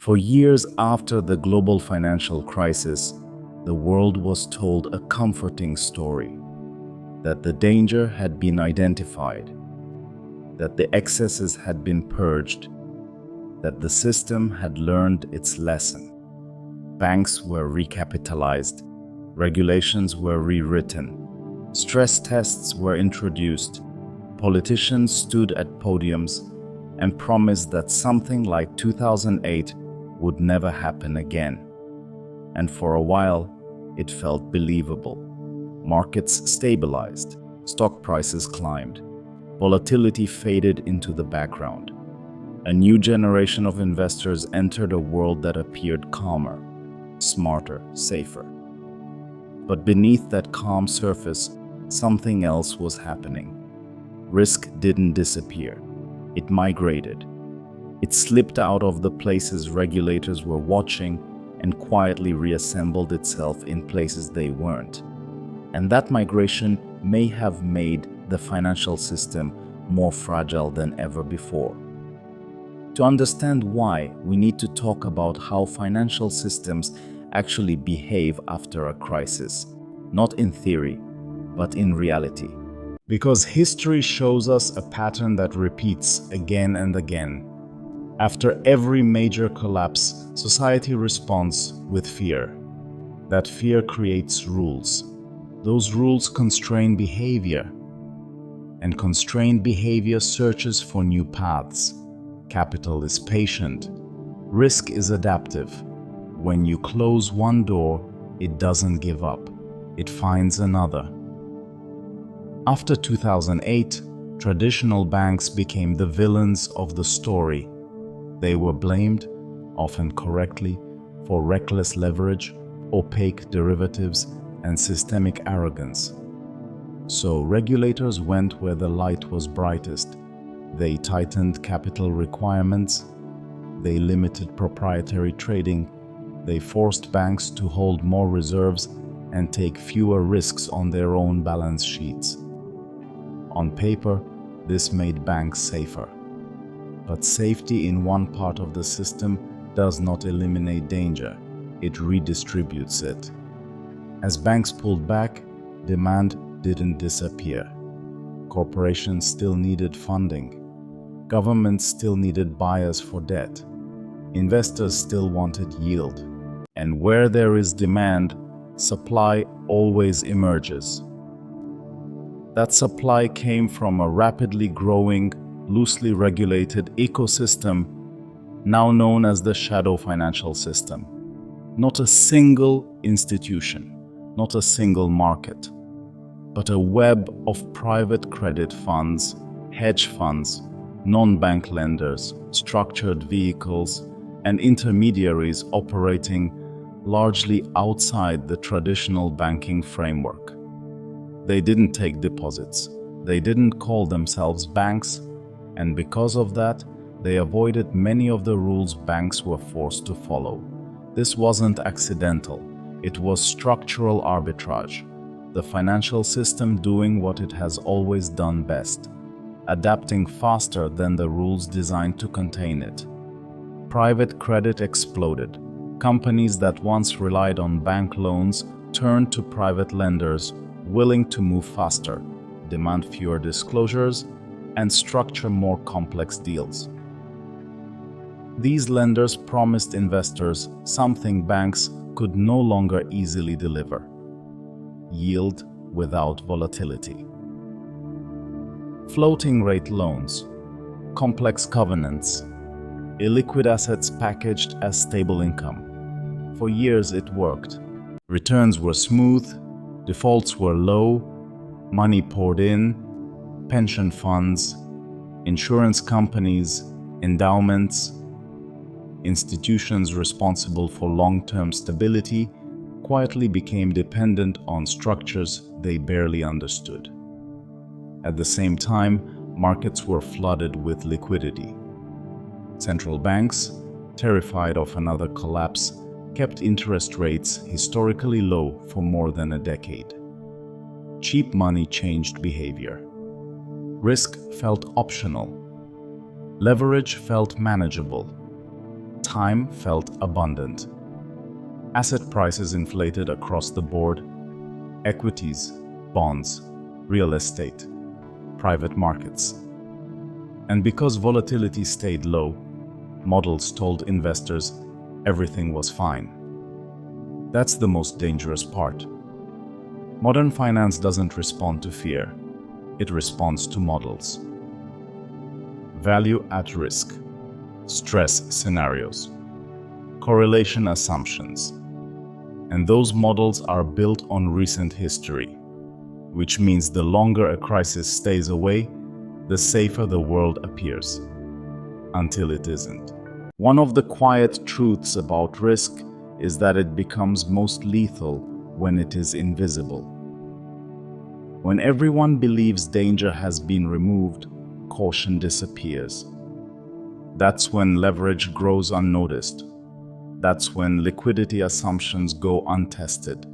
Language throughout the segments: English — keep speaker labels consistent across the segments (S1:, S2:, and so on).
S1: For years after the global financial crisis, the world was told a comforting story that the danger had been identified, that the excesses had been purged, that the system had learned its lesson. Banks were recapitalized, regulations were rewritten, stress tests were introduced, politicians stood at podiums and promised that something like 2008 would never happen again. And for a while, it felt believable. Markets stabilized, stock prices climbed, volatility faded into the background. A new generation of investors entered a world that appeared calmer, smarter, safer. But beneath that calm surface, something else was happening. Risk didn't disappear. It migrated. It slipped out of the places regulators were watching and quietly reassembled itself in places they weren't. And that migration may have made the financial system more fragile than ever before. To understand why, we need to talk about how financial systems actually behave after a crisis, not in theory, but in reality. Because history shows us a pattern that repeats again and again. After every major collapse, society responds with fear. That fear creates rules. Those rules constrain behavior, and constrained behavior searches for new paths. Capital is patient. Risk is adaptive. When you close one door, it doesn't give up. It finds another. After 2008, traditional banks became the villains of the story. They were blamed, often correctly, for reckless leverage, opaque derivatives, and systemic arrogance. So regulators went where the light was brightest. They tightened capital requirements, they limited proprietary trading, they forced banks to hold more reserves and take fewer risks on their own balance sheets. On paper, this made banks safer. But safety in one part of the system does not eliminate danger, it redistributes it. As banks pulled back, demand didn't disappear. Corporations still needed funding. Governments still needed buyers for debt. Investors still wanted yield. And where there is demand, supply always emerges. That supply came from a rapidly growing, loosely regulated ecosystem now known as the shadow financial system. Not a single institution, not a single market, but a web of private credit funds, hedge funds, non-bank lenders, structured vehicles, and intermediaries operating largely outside the traditional banking framework. They didn't take deposits, they didn't call themselves banks, and because of that, they avoided many of the rules banks were forced to follow. This wasn't accidental, it was structural arbitrage, the financial system doing what it has always done best, adapting faster than the rules designed to contain it. Private credit exploded. Companies that once relied on bank loans turned to private lenders willing to move faster, demand fewer disclosures, and structure more complex deals. These lenders promised investors something banks could no longer easily deliver: yield without volatility. Floating rate loans, complex covenants, illiquid assets packaged as stable income. For years it worked. Returns were smooth, defaults were low, money poured in, pension funds, insurance companies, endowments, institutions responsible for long-term stability quietly became dependent on structures they barely understood. At the same time, markets were flooded with liquidity. Central banks, terrified of another collapse, kept interest rates historically low for more than a decade. Cheap money changed behavior. Risk felt optional. Leverage felt manageable. time felt abundant. Asset prices inflated across the board: equities, bonds, real estate, private markets. And because volatility stayed low, models told investors everything was fine. That's the most dangerous part. Modern finance doesn't respond to fear, it responds to models. Value at risk, stress scenarios, correlation assumptions. And those models are built on recent history, which means the longer a crisis stays away, the safer the world appears, until it isn't. One of the quiet truths about risk is that it becomes most lethal when it is invisible. When everyone believes danger has been removed, caution disappears. That's when leverage grows unnoticed. That's when liquidity assumptions go untested.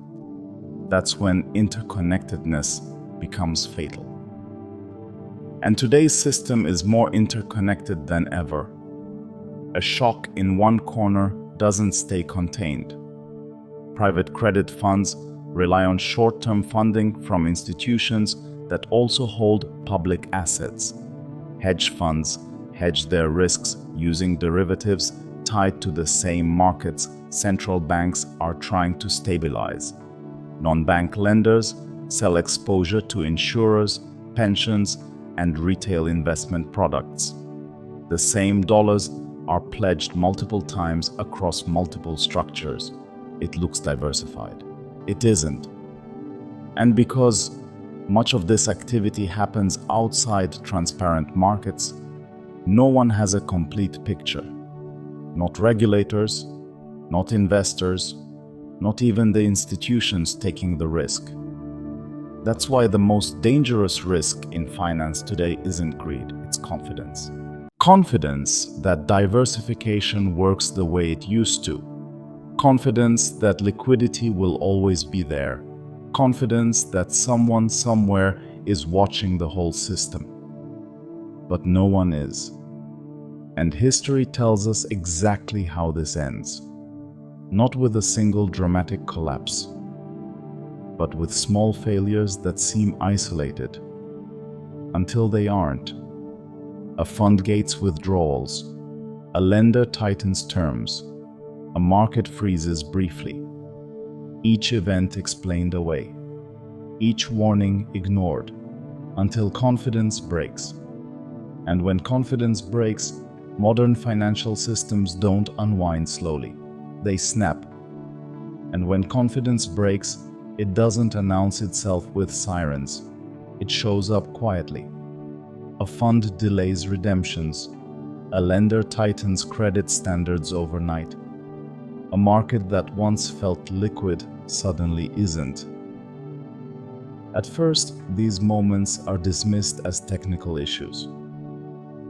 S1: That's when interconnectedness becomes fatal. And today's system is more interconnected than ever. A shock in one corner doesn't stay contained. Private credit funds rely on short-term funding from institutions that also hold public assets. Hedge funds hedge their risks using derivatives tied to the same markets central banks are trying to stabilize. Non-bank lenders sell exposure to insurers, pensions, and retail investment products. The same dollars are pledged multiple times across multiple structures. It looks diversified. It isn't. And because much of this activity happens outside transparent markets, no one has a complete picture. Not regulators, not investors, not even the institutions taking the risk. That's why the most dangerous risk in finance today isn't greed, it's confidence. Confidence that diversification works the way it used to. Confidence that liquidity will always be there. Confidence that someone somewhere is watching the whole system. But no one is. And history tells us exactly how this ends. Not with a single dramatic collapse, but with small failures that seem isolated, until they aren't. A fund gates withdrawals, a lender tightens terms, a market freezes briefly. Each event explained away, each warning ignored, until confidence breaks. And when confidence breaks, modern financial systems don't unwind slowly. They snap. And when confidence breaks, it doesn't announce itself with sirens. It shows up quietly. A fund delays redemptions. A lender tightens credit standards overnight. A market that once felt liquid suddenly isn't. At first, these moments are dismissed as technical issues,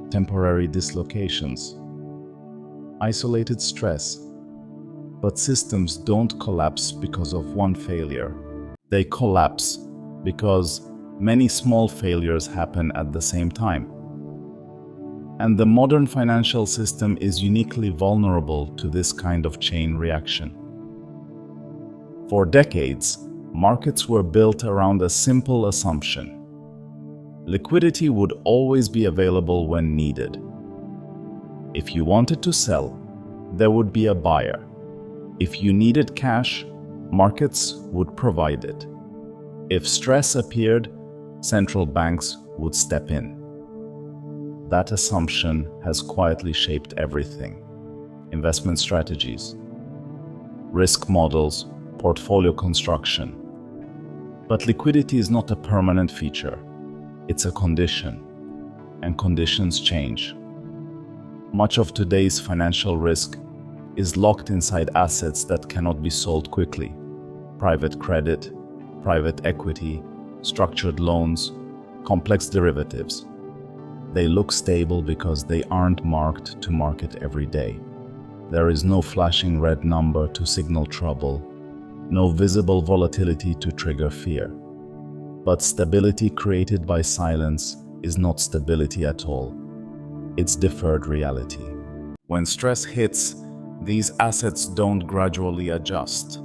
S1: temporary dislocations, isolated stress. But systems don't collapse because of one failure. They collapse because many small failures happen at the same time. And the modern financial system is uniquely vulnerable to this kind of chain reaction. For decades, markets were built around a simple assumption. Liquidity would always be available when needed. If you wanted to sell, there would be a buyer. If you needed cash, markets would provide it. If stress appeared, central banks would step in. That assumption has quietly shaped everything: investment strategies, risk models, portfolio construction. But liquidity is not a permanent feature. It's a condition, and conditions change. Much of today's financial risk is locked inside assets that cannot be sold quickly. Private credit, private equity, structured loans, complex derivatives. They look stable because they aren't marked to market every day. There is no flashing red number to signal trouble, no visible volatility to trigger fear. But stability created by silence is not stability at all. It's deferred reality. When stress hits, These assets don't gradually adjust.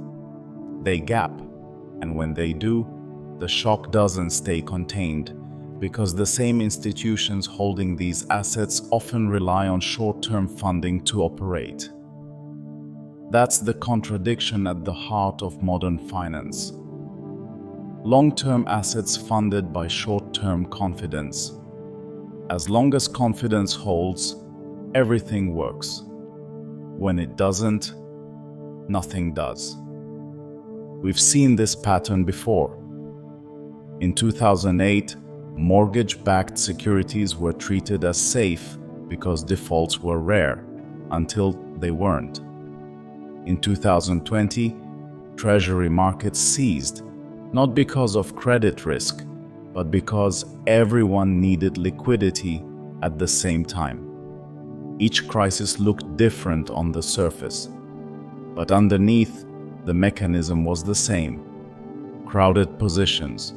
S1: They gap, and when they do, the shock doesn't stay contained because the same institutions holding these assets often rely on short-term funding to operate. That's the contradiction at the heart of modern finance. Long-term assets funded by short-term confidence. As long as confidence holds, everything works. When it doesn't, nothing does. We've seen this pattern before. In 2008, mortgage-backed securities were treated as safe because defaults were rare, until they weren't. In 2020, treasury markets seized, not because of credit risk, but because everyone needed liquidity at the same time. Each crisis looked different on the surface, but underneath, the mechanism was the same: crowded positions,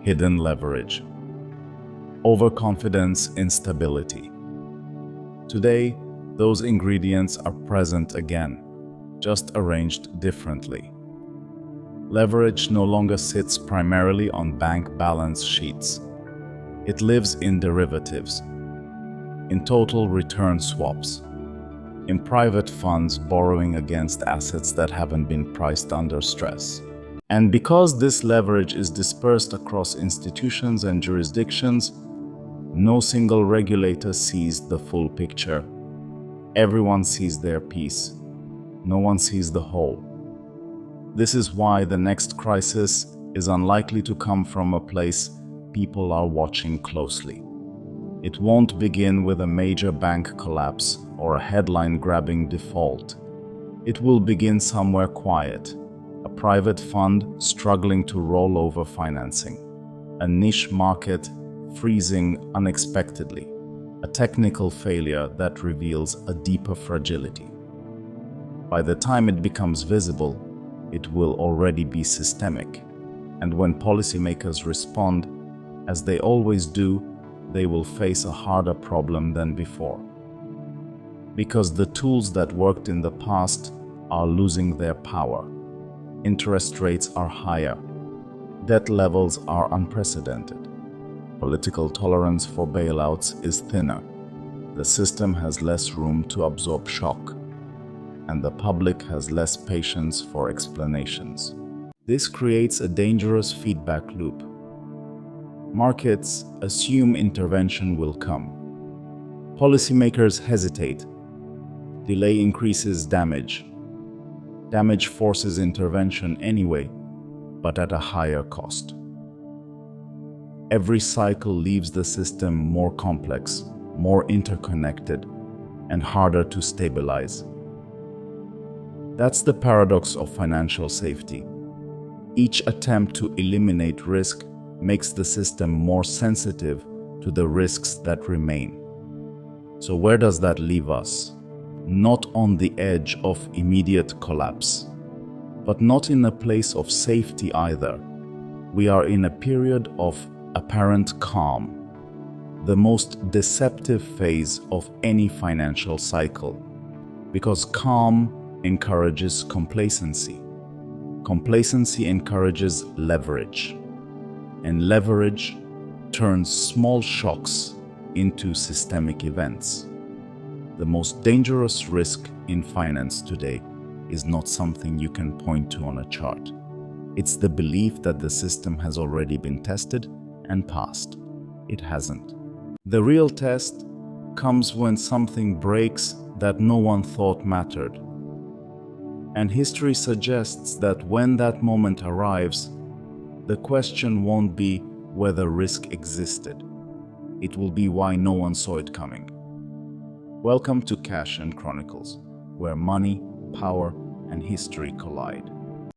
S1: hidden leverage, overconfidence, instability. Today, those ingredients are present again, just arranged differently. Leverage no longer sits primarily on bank balance sheets. It lives in derivatives, in total return swaps, in private funds borrowing against assets that haven't been priced under stress. And because this leverage is dispersed across institutions and jurisdictions, no single regulator sees the full picture. Everyone sees their piece. No one sees the whole. This is why the next crisis is unlikely to come from a place people are watching closely. It won't begin with a major bank collapse or a headline-grabbing default. It will begin somewhere quiet: a private fund struggling to roll over financing, a niche market freezing unexpectedly, a technical failure that reveals a deeper fragility. By the time it becomes visible, it will already be systemic, and when policymakers respond, as they always do, they will face a harder problem than before. Because the tools that worked in the past are losing their power. Interest rates are higher. Debt levels are unprecedented. Political tolerance for bailouts is thinner. The system has less room to absorb shock, and the public has less patience for explanations. This creates a dangerous feedback loop. Markets assume intervention will come. Policymakers hesitate. Delay increases damage. Damage forces intervention anyway, but at a higher cost. Every cycle leaves the system more complex, more interconnected, and harder to stabilize. That's the paradox of financial safety. Each attempt to eliminate risk makes the system more sensitive to the risks that remain. So where does that leave us? Not on the edge of immediate collapse, but not in a place of safety either. We are in a period of apparent calm, the most deceptive phase of any financial cycle, because calm encourages complacency. Complacency encourages leverage, and leverage turns small shocks into systemic events. The most dangerous risk in finance today is not something you can point to on a chart. It's the belief that the system has already been tested and passed. It hasn't. The real test comes when something breaks that no one thought mattered. And history suggests that when that moment arrives, the question won't be whether risk existed. It will be why no one saw it coming. Welcome to Cash Chronicles, where money, power, and history collide.